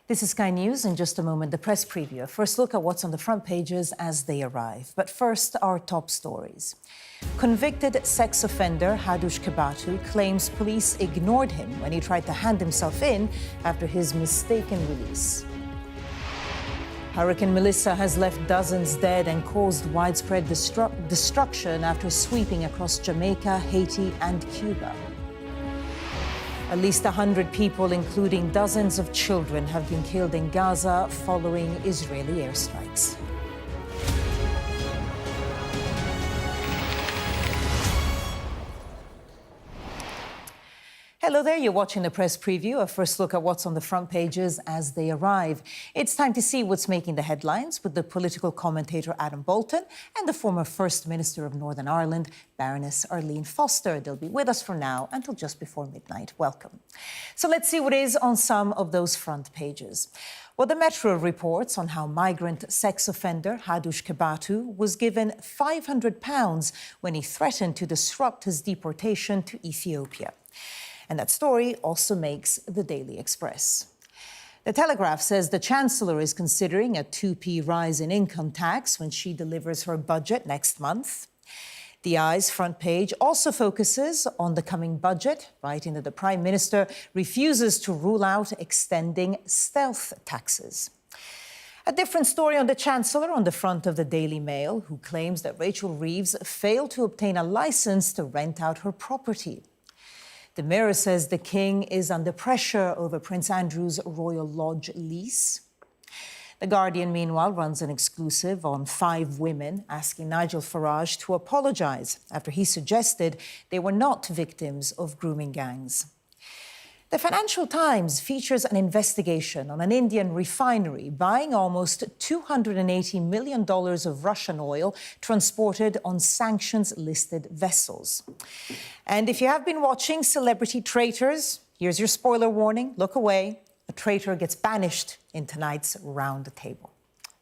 This is Sky News. In just a moment, the press preview. First look at what's on the front pages as they arrive. But first, our top stories. Convicted sex offender Hadush Kebatu claims police ignored him when he tried to hand himself in after his mistaken release. Hurricane Melissa has left dozens dead and caused widespread destruction after sweeping across Jamaica, Haiti and Cuba. At least 100 people, including dozens of children, have been killed in Gaza following Israeli airstrikes. Hello there, you're watching the press preview, a first look at what's on the front pages as they arrive. It's time to see what's making the headlines with the political commentator Adam Boulton and the former First Minister of Northern Ireland, Baroness Arlene. They'll be with us from now until just before midnight. Welcome. So let's see what is on some of those front pages. Well, the Metro reports on how migrant sex offender Hadush Kebatu was given £500 when he threatened to disrupt his deportation to Ethiopia. And that story also makes the Daily Express. The Telegraph says the Chancellor is considering a 2p rise in income tax when she delivers her budget next month. The Eye's front page also focuses on the coming budget, writing that the Prime Minister refuses to rule out extending stealth taxes. A different story on the Chancellor on the front of the Daily Mail, who claims that Rachel Reeves failed to obtain a licence to rent out her property. The Mirror says the King is under pressure over Prince Andrew's Royal Lodge lease. The Guardian, meanwhile, runs an exclusive on 5 women asking Nigel Farage to apologise after he suggested they were not victims of grooming gangs. The Financial Times features an investigation on an Indian refinery buying almost $280 million of Russian oil transported on sanctions-listed vessels. And if you have been watching Celebrity Traitors, here's your spoiler warning. Look away. A traitor gets banished in tonight's Round the Table.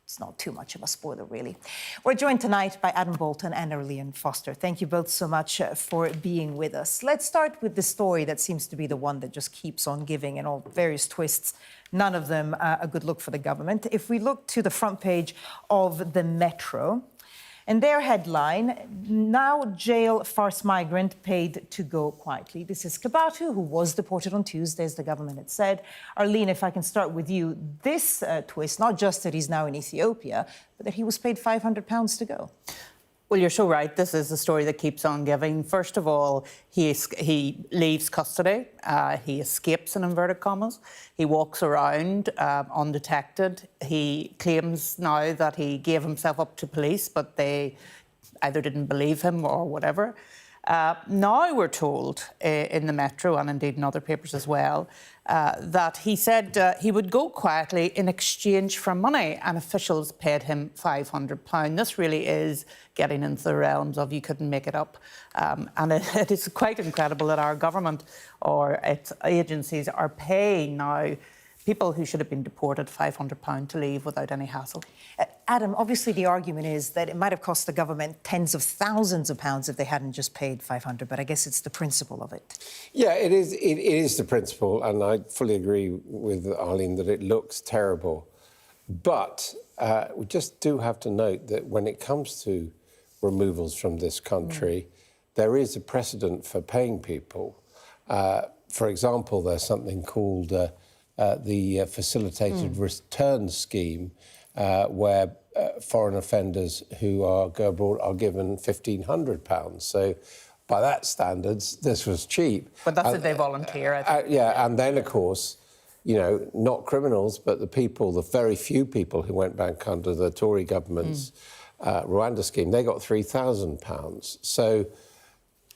It's not too much of a spoiler, really. We're joined tonight by Adam Boulton and Arlene. Thank you both so much for being with us. Let's start with the story that seems to be the one that just keeps on giving in all various twists, none of them a good look for the government. If we look to the front page of the Metro, and their headline, now jail farce migrant paid to go quietly. This is Kebatu, who was deported on Tuesday, as the government had said. Arlene, if I can start with you, this twist, not just that he's now in Ethiopia, but that he was paid £500 to go. Well, you're so right. This is the story that keeps on giving. First of all, he leaves custody. He escapes, in inverted commas. He walks around undetected. He claims now that he gave himself up to police, but they either didn't believe him or whatever. Now we're told in the Metro, and indeed in other papers as well, that he said he would go quietly in exchange for money, and officials paid him £500. This really is getting into the realms of you couldn't make it up. And it is quite incredible that our government or its agencies are paying now people who should have been deported £500 to leave without any hassle. Adam, obviously the argument is that it might have cost the government tens of thousands of pounds if they hadn't just paid 500, but I guess it's the principle of it. Yeah, it is the principle, and I fully agree with Arlene that it looks terrible. But we just do have to note that when it comes to removals from this country, there is a precedent for paying people. For example, there's something called the Facilitated Return Scheme, where foreign offenders who go abroad are given £1,500. So by that standards, this was cheap. But that's if they volunteer, I think. Yeah, and then, of course, you know, not criminals, but the very few people who went back under the Tory government's Rwanda scheme, they got £3,000. So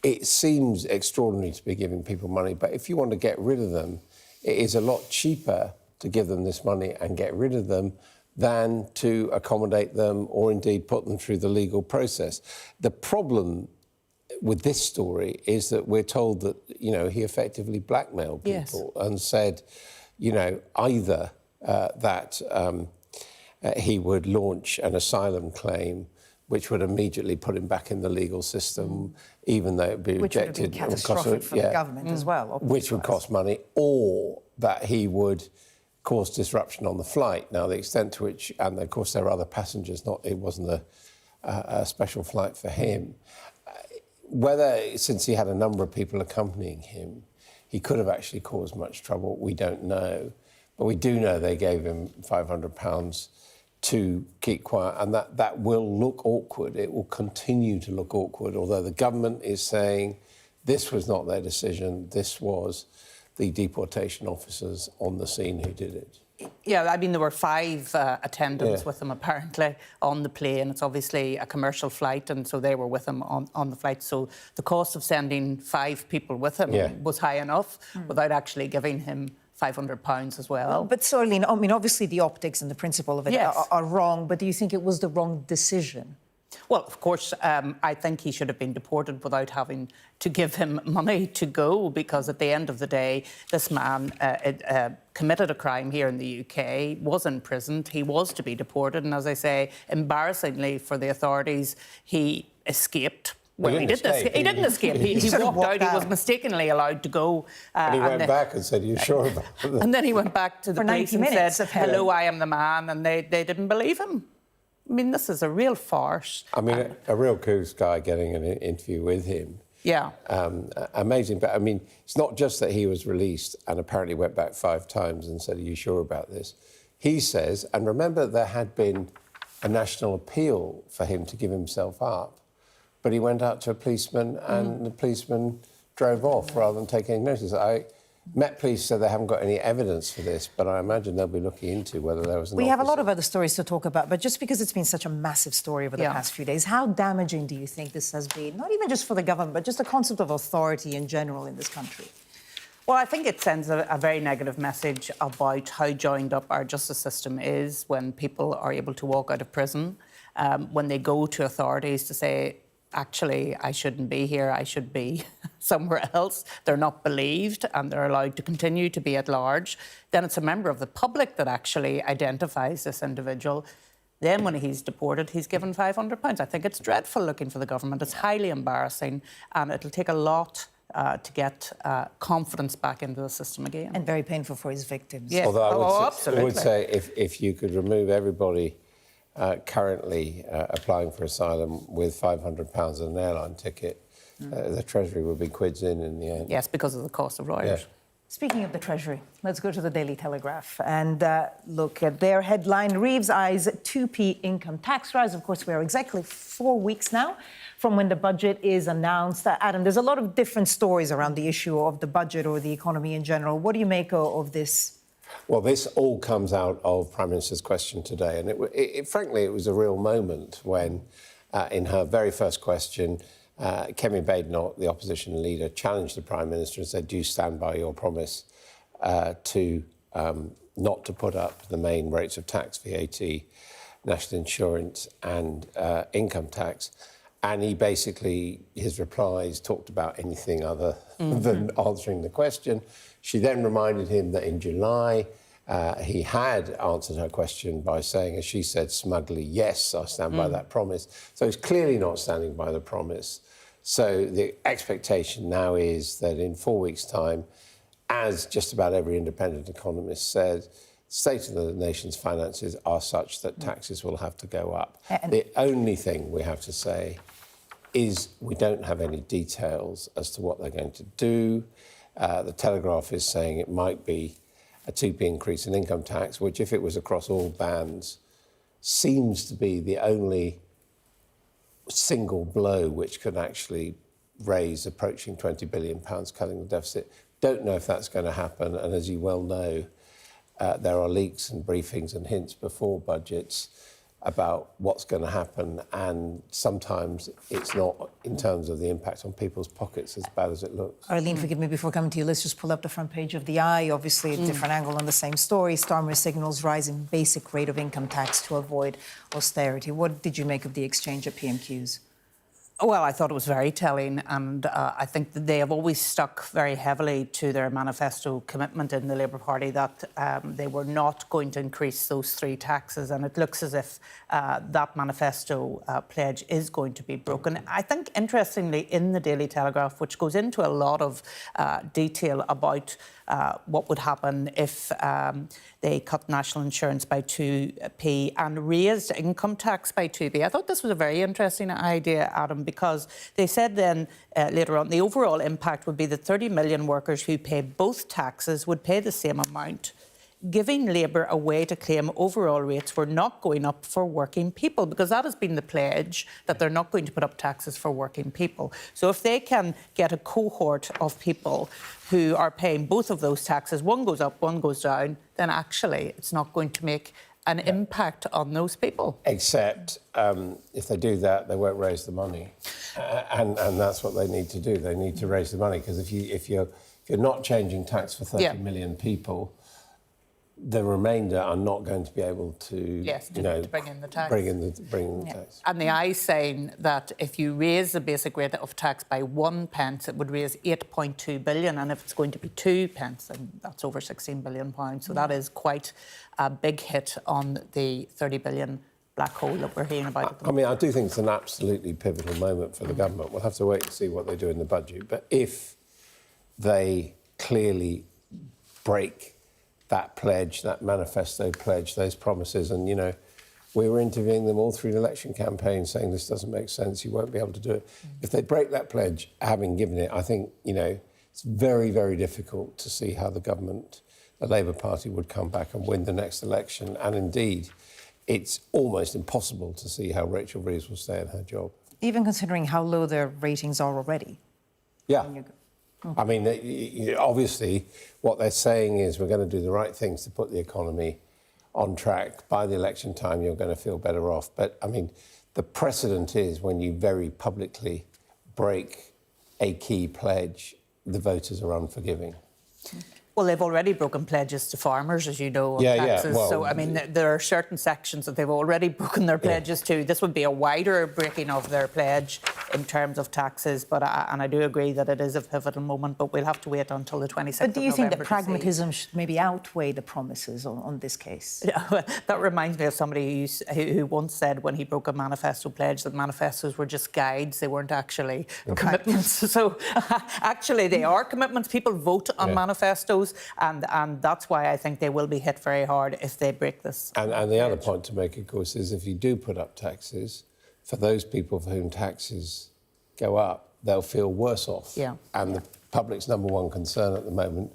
it seems extraordinary to be giving people money, but if you want to get rid of them, it is a lot cheaper to give them this money and get rid of them than to accommodate them or indeed put them through the legal process. The problem with this story is that we're told that, you know, he effectively blackmailed people and said, you know, either that he would launch an asylum claim which would immediately put him back in the legal system, even though it would be rejected. Which would be catastrophic for the government as well, obviously. Which would cost money, or that he would caused disruption on the flight. Now, the extent to which, and of course there are other passengers, it wasn't a special flight for him. Whether, since he had a number of people accompanying him, he could have actually caused much trouble, we don't know. But we do know they gave him £500 to keep quiet, and that will look awkward. It will continue to look awkward, although the government is saying this was not their decision, this was the deportation officers on the scene who did it. Yeah, I mean, there were 5 attendants with him, apparently, on the plane. It's obviously a commercial flight, and so they were with him on the flight. So the cost of sending 5 people with him was high enough without actually giving him £500 as well. But so, Arlene, I mean, obviously the optics and the principle of it are wrong, but do you think it was the wrong decision? Well, of course, I think he should have been deported without having to give him money to go, because at the end of the day, this man committed a crime here in the UK, was imprisoned, he was to be deported, and as I say, embarrassingly for the authorities, he escaped. Well, he didn't escape. He walked out. He was mistakenly allowed to go. And he went back and said, "Are you sure about that?" And then he went back to the police and said, "Hello, I am the man," and they didn't believe him. I mean, this is a real farce. I mean, a real cool guy getting an interview with him. Yeah. Amazing. But, I mean, it's not just that he was released and apparently went back 5 times and said, "Are you sure about this?" He says, and remember there had been a national appeal for him to give himself up, but he went out to a policeman and the policeman drove off rather than take any notice. Met Police said they haven't got any evidence for this, but I imagine they'll be looking into whether there was an We have a lot of other stories to talk about, but just because it's been such a massive story over the past few days, how damaging do you think this has been? Not even just for the government, but just the concept of authority in general in this country. Well, I think it sends a very negative message about how joined up our justice system is when people are able to walk out of prison, when they go to authorities to say, actually, I shouldn't be here, I should be somewhere else. They're not believed and they're allowed to continue to be at large. Then it's a member of the public that actually identifies this individual. Then when he's deported, he's given £500. I think it's dreadful looking for the government. It's highly embarrassing, and it'll take a lot to get confidence back into the system again. And very painful for his victims. Yes. Although Absolutely. I would say if you could remove everybody currently applying for asylum with £500 an airline ticket, the Treasury would be quids in the end. Yes, because of the cost of lawyers. Yeah. Speaking of the Treasury, let's go to the Daily Telegraph and look at their headline, Reeves eyes 2p income tax rise. Of course, we are exactly 4 weeks now from when the budget is announced. Adam, there's a lot of different stories around the issue of the budget or the economy in general. What do you make of this? Well, this all comes out of Prime Minister's question today, and frankly, it was a real moment when, in her very first question, Kemi Badenoch, the opposition leader, challenged the Prime Minister and said, "Do you stand by your promise to not to put up the main rates of tax, VAT, national insurance and income tax?" And he basically, his replies talked about anything other than answering the question. She then reminded him that in July, he had answered her question by saying, as she said smugly, "Yes, I stand by that promise." So he's clearly not standing by the promise. So the expectation now is that in 4 weeks' time, as just about every independent economist said, the state of the nation's finances are such that taxes will have to go up. The only thing we have to say is we don't have any details as to what they're going to do. The Telegraph is saying it might be a 2p increase in income tax, which, if it was across all bands, seems to be the only single blow which could actually raise approaching £20 billion, cutting the deficit. Don't know if that's going to happen. And as you well know, there are leaks and briefings and hints before budgets about what's going to happen, and sometimes it's not, in terms of the impact on people's pockets, as bad as it looks. Arlene, forgive me before coming to you. Let's just pull up the front page of the Eye. Obviously, a different angle on the same story. Starmer signals rising basic rate of income tax to avoid austerity. What did you make of the exchange at PMQs? Well, I thought it was very telling, and I think that they have always stuck very heavily to their manifesto commitment in the Labour Party that they were not going to increase those 3 taxes, and it looks as if that manifesto pledge is going to be broken. I think, interestingly, in the Daily Telegraph, which goes into a lot of detail about what would happen if they cut national insurance by 2p and raised income tax by 2p. I thought this was a very interesting idea, Adam, because they said then later on the overall impact would be that 30 million workers who pay both taxes would pay the same amount, giving Labour a way to claim overall rates were not going up for working people, because that has been the pledge, that they're not going to put up taxes for working people. So if they can get a cohort of people who are paying both of those taxes, one goes up, one goes down, then actually it's not going to make an impact on those people. Except if they do that, they won't raise the money. And that's what they need to do. They need to raise the money, because if you're not changing tax for 30 million people, the remainder are not going to be able to, to bring in the tax. Bring in the tax. And the I's saying that if you raise the basic rate of tax by 1 pence, it would raise 8.2 billion, and if it's going to be 2 pence, then that's over 16 billion pounds. So that is quite a big hit on the 30 billion black hole that we're hearing about at the moment. I mean, I do think it's an absolutely pivotal moment for the government. We'll have to wait and see what they do in the budget. But if they clearly break that pledge, that manifesto pledge, those promises, and, we were interviewing them all through the election campaign saying this doesn't make sense, you won't be able to do it. If they break that pledge, having given it, I think, it's very, very difficult to see how the government, the Labour Party, would come back and win the next election. And indeed, it's almost impossible to see how Rachel Reeves will stay in her job. Even considering how low their ratings are already. Yeah. I mean, obviously, what they're saying is we're going to do the right things to put the economy on track. By the election time, you're going to feel better off. But, I mean, the precedent is when you very publicly break a key pledge, the voters are unforgiving. Well, they've already broken pledges to farmers, as you know, on taxes. Well, so, I mean, there are certain sections that they've already broken their pledges to. This would be a wider breaking of their pledge in terms of taxes. But I do agree that it is a pivotal moment, but we'll have to wait until the 26th of November. But do you think that pragmatism should maybe outweigh the promises on this case? That reminds me of somebody who once said when he broke a manifesto pledge that manifestos were just guides, they weren't actually commitments. So actually they are commitments. People vote on manifestos, and that's why I think they will be hit very hard if they break this. And the other point to make, of course, is if you do put up taxes, for those people for whom taxes go up, they'll feel worse off. Yeah. And the public's number one concern at the moment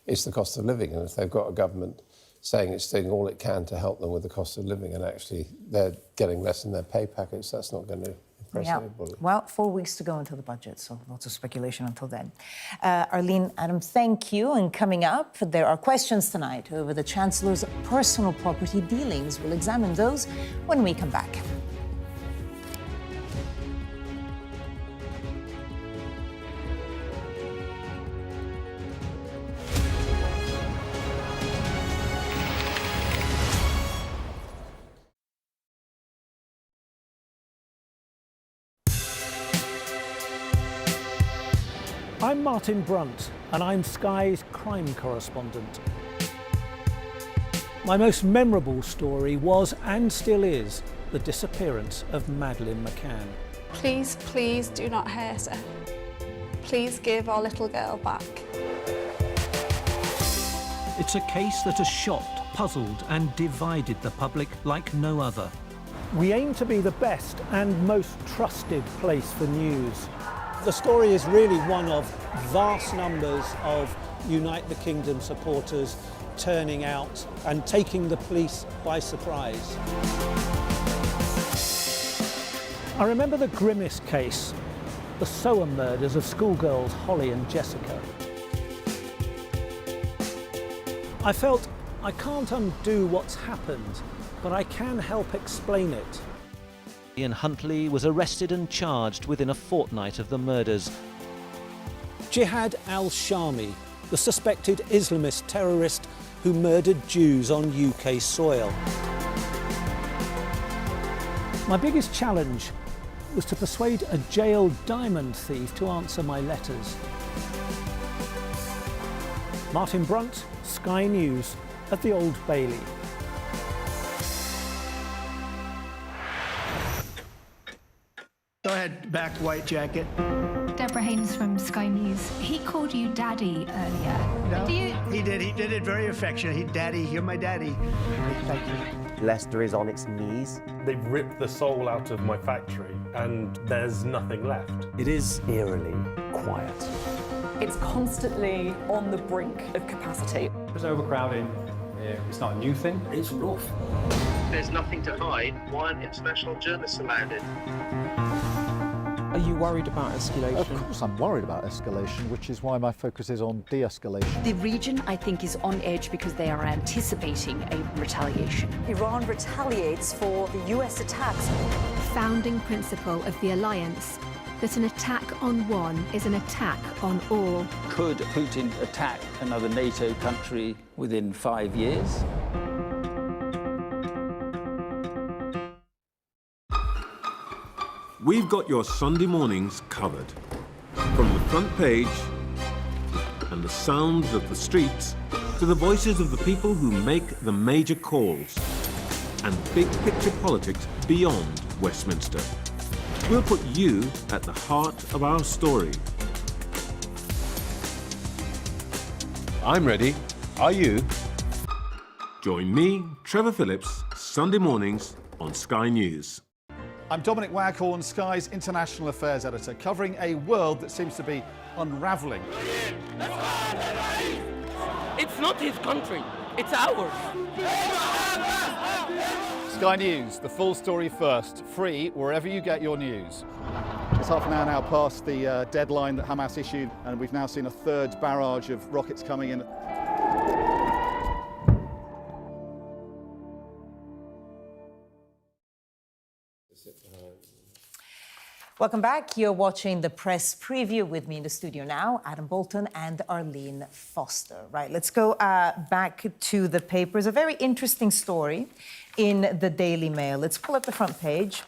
is the cost of living. And if they've got a government saying it's doing all it can to help them with the cost of living and actually they're getting less in their pay packets, that's not going to impress anybody. Well, 4 weeks to go until the budget, so lots of speculation until then. Arlene, Adam, thank you. And coming up, there are questions tonight over the Chancellor's personal property dealings. We'll examine those when we come back. I'm Martin Brunt, and I'm Sky's crime correspondent. My most memorable story was, and still is, the disappearance of Madeleine McCann. Please, please do not hurt her. Please give our little girl back. It's a case that has shocked, puzzled and divided the public like no other. We aim to be the best and most trusted place for news. The story is really one of vast numbers of Unite the Kingdom supporters turning out and taking the police by surprise. I remember the grimmest case, the Soham murders of schoolgirls Holly and Jessica. I felt I can't undo what's happened, but I can help explain it. Ian Huntley was arrested and charged within a fortnight of the murders. Jihad al-Shami, the suspected Islamist terrorist who murdered Jews on UK soil. My biggest challenge was to persuade a jailed diamond thief to answer my letters. Martin Brunt, Sky News at the Old Bailey. Go ahead, back white jacket. Deborah Haynes from Sky News. He called you Daddy earlier. No, Do you... he did it very affectionate. Daddy, you're my daddy. Thank you. Leicester is on its knees. They've ripped the soul out of my factory and there's nothing left. It is eerily quiet. It's constantly on the brink of capacity. There's overcrowding. It's not a new thing. It's rough. There's nothing to hide. Why aren't international journalists allowed in? Are you worried about escalation? Of course I'm worried about escalation, which is why my focus is on de-escalation. The region, I think, is on edge because they are anticipating a retaliation. Iran retaliates for the US attacks. Founding principle of the alliance, that an attack on one is an attack on all. Could Putin attack another NATO country within 5 years? We've got your Sunday mornings covered. From the front page and the sounds of the streets to the voices of the people who make the major calls and big picture politics beyond Westminster. We'll put you at the heart of our story. I'm ready. Are you? Join me, Trevor Phillips, Sunday mornings on Sky News. I'm Dominic Waghorn, Sky's International Affairs Editor, covering a world that seems to be unravelling. It's not his country, it's ours. Sky News, the full story first, free wherever you get your news. It's half an hour now past the deadline that Hamas issued, and we've now seen a third barrage of rockets coming in. Welcome back. You're watching the press preview with me in the studio now, Adam Boulton and Arlene Foster. Right, let's go back to the papers. A very interesting story in the Daily Mail. Let's pull up the front page.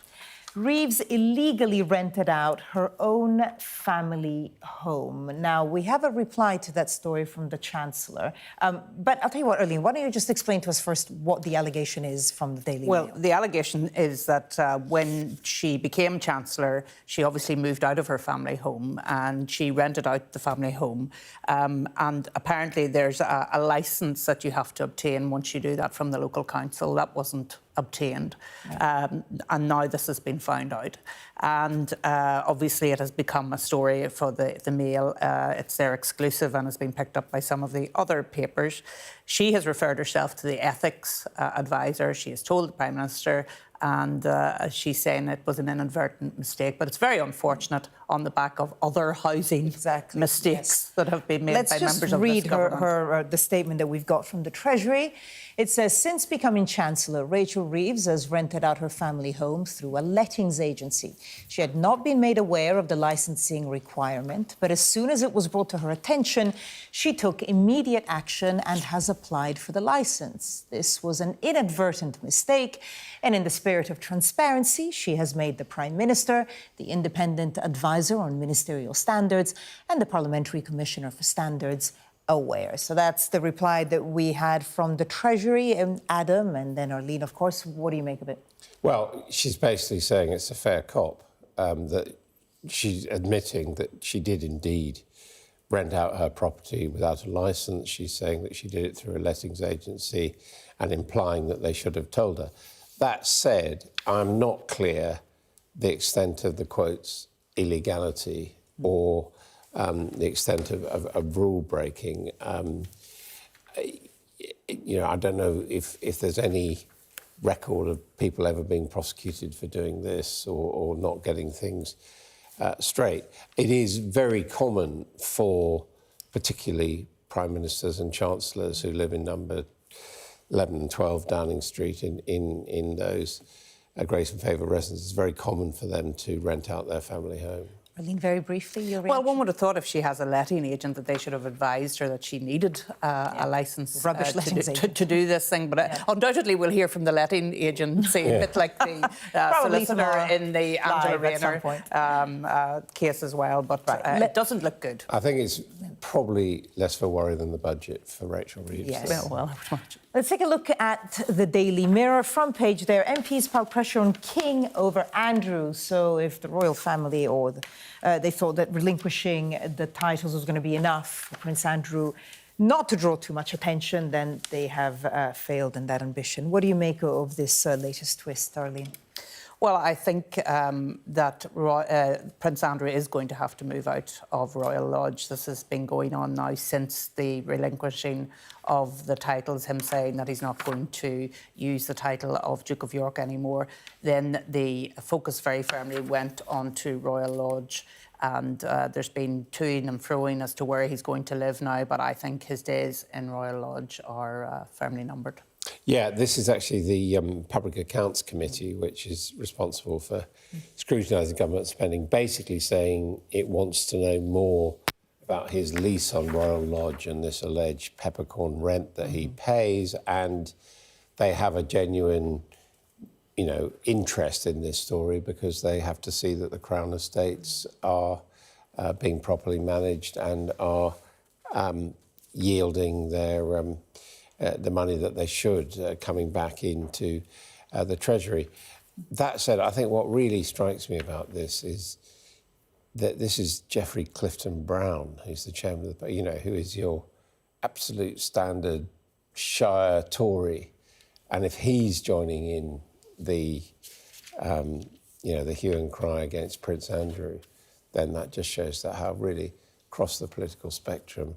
Reeves illegally rented out her own family home. Now, we have a reply to that story from the Chancellor. But I'll tell you what, Arlene, why don't you just explain to us first what the allegation is from the Daily Mail? Well, the allegation is that when she became Chancellor, she obviously moved out of her family home and she rented out the family home. And apparently there's a licence that you have to obtain once you do that from the local council. That wasn't obtained, and now this has been found out, and obviously it has become a story for the Mail. It's their exclusive and has been picked up by some of the other papers. She has referred herself to the ethics advisor. She has told the Prime Minister, and she's saying it was an inadvertent mistake, but it's very unfortunate on the back of other housing mistakes that have been made by members of this government. Let's just read the statement that we've got from the Treasury. It says, since becoming Chancellor, Rachel Reeves has rented out her family home through a lettings agency. She had not been made aware of the licensing requirement, but as soon as it was brought to her attention, she took immediate action and has applied for the licence. This was an inadvertent mistake, and in the spirit of transparency, she has made the Prime Minister, the independent advisor on ministerial standards, and the Parliamentary Commissioner for Standards aware. So that's the reply that we had from the Treasury, and Adam, and then Arlene, of course. What do you make of it? Well, she's basically saying it's a fair cop, that she's admitting that she did indeed rent out her property without a licence. She's saying that she did it through a lettings agency and implying that they should have told her. That said, I'm not clear the extent of the quote's illegality or the extent of rule breaking. You know, I don't know if there's any record of people ever being prosecuted for doing this or not getting things straight. It is very common for particularly Prime Ministers and Chancellors who live in number 11 and 12 Downing Street in those grace and favour residences. It's very common for them to rent out their family home. Arlene, very briefly, your reaction? Well, one would have thought if she has a letting agent that they should have advised her that she needed a licence to do this thing. But undoubtedly we'll hear from the letting agency, a bit like the solicitor in the Angela Rayner case as well. But it doesn't look good. I think it's probably less of a worry than the budget for Rachel Reeves. Yes. Well, I would imagine. Let's take a look at the Daily Mirror front page there. MPs piled pressure on King over Andrew. So if the royal family or they thought that relinquishing the titles was going to be enough for Prince Andrew not to draw too much attention, then they have failed in that ambition. What do you make of this latest twist, Arlene? Well, I think that Prince Andrew is going to have to move out of Royal Lodge. This has been going on now since the relinquishing of the titles, him saying that he's not going to use the title of Duke of York anymore. Then the focus very firmly went on to Royal Lodge, and there's been toing and froing as to where he's going to live now, but I think his days in Royal Lodge are firmly numbered. Yeah, this is actually the Public Accounts Committee, which is responsible for scrutinising government spending, basically saying it wants to know more about his lease on Royal Lodge and this alleged peppercorn rent that he pays, and they have a genuine, interest in this story because they have to see that the Crown estates are being properly managed and are yielding their the money that they should coming back into the Treasury. That said, I think what really strikes me about this is that this is Geoffrey Clifton Brown, who's the chairman of the, who is your absolute standard Shire Tory, and if he's joining in the the hue and cry against Prince Andrew, then that just shows that how really across the political spectrum,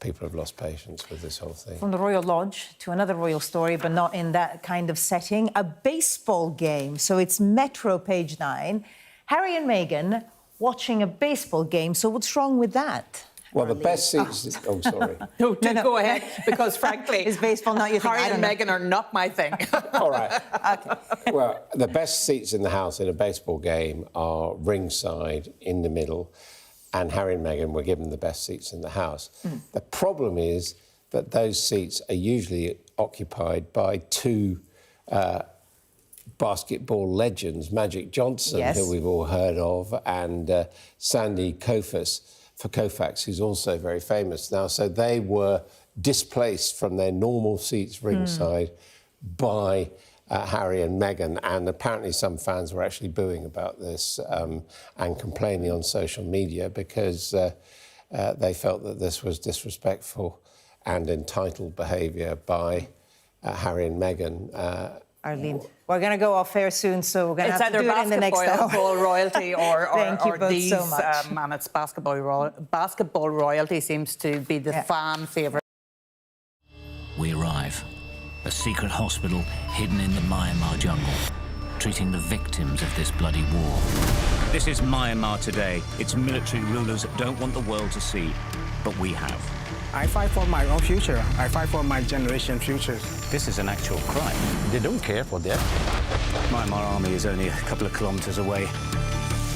people have lost patience with this whole thing. From the Royal Lodge to another royal story, but not in that kind of setting, a baseball game. So it's Metro, page 9. Harry and Meghan watching a baseball game. So what's wrong with that? Well, the best seats... Oh, sorry. No, go ahead, because frankly... Is baseball not your thing? Harry and Meghan are not my thing. All right. Okay. Well, the best seats in the house in a baseball game are ringside, in the middle, and Harry and Meghan were given the best seats in the house. The problem is that those seats are usually occupied by two basketball legends, Magic Johnson, who we've all heard of, and Sandy Koufax, who's also very famous now. So they were displaced from their normal seats ringside by Harry and Meghan, and apparently some fans were actually booing about this and complaining on social media because they felt that this was disrespectful and entitled behaviour by Harry and Meghan. Arlene, we're going to go off air soon, so we're going to have to do it in the next hour. It's either basketball royalty or these, so much. And it's basketball royalty seems to be the fan favourite. We arrive. A secret hospital hidden in the Myanmar jungle, treating the victims of this bloody war. This is Myanmar today. Its military rulers don't want the world to see, but we have. I fight for my own future. I fight for my generation's futures. This is an actual crime. They don't care for that. Myanmar army is only a couple of kilometres away.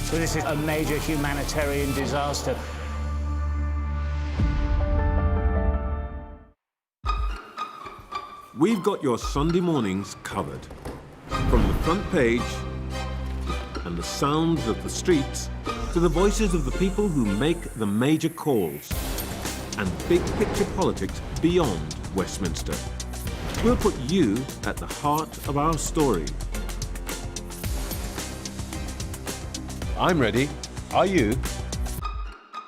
So this is a major humanitarian disaster. We've got your Sunday mornings covered. From the front page and the sounds of the streets to the voices of the people who make the major calls and big picture politics beyond Westminster. We'll put you at the heart of our story. I'm ready. Are you?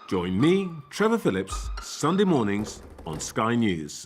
Join me, Trevor Phillips, Sunday mornings on Sky News.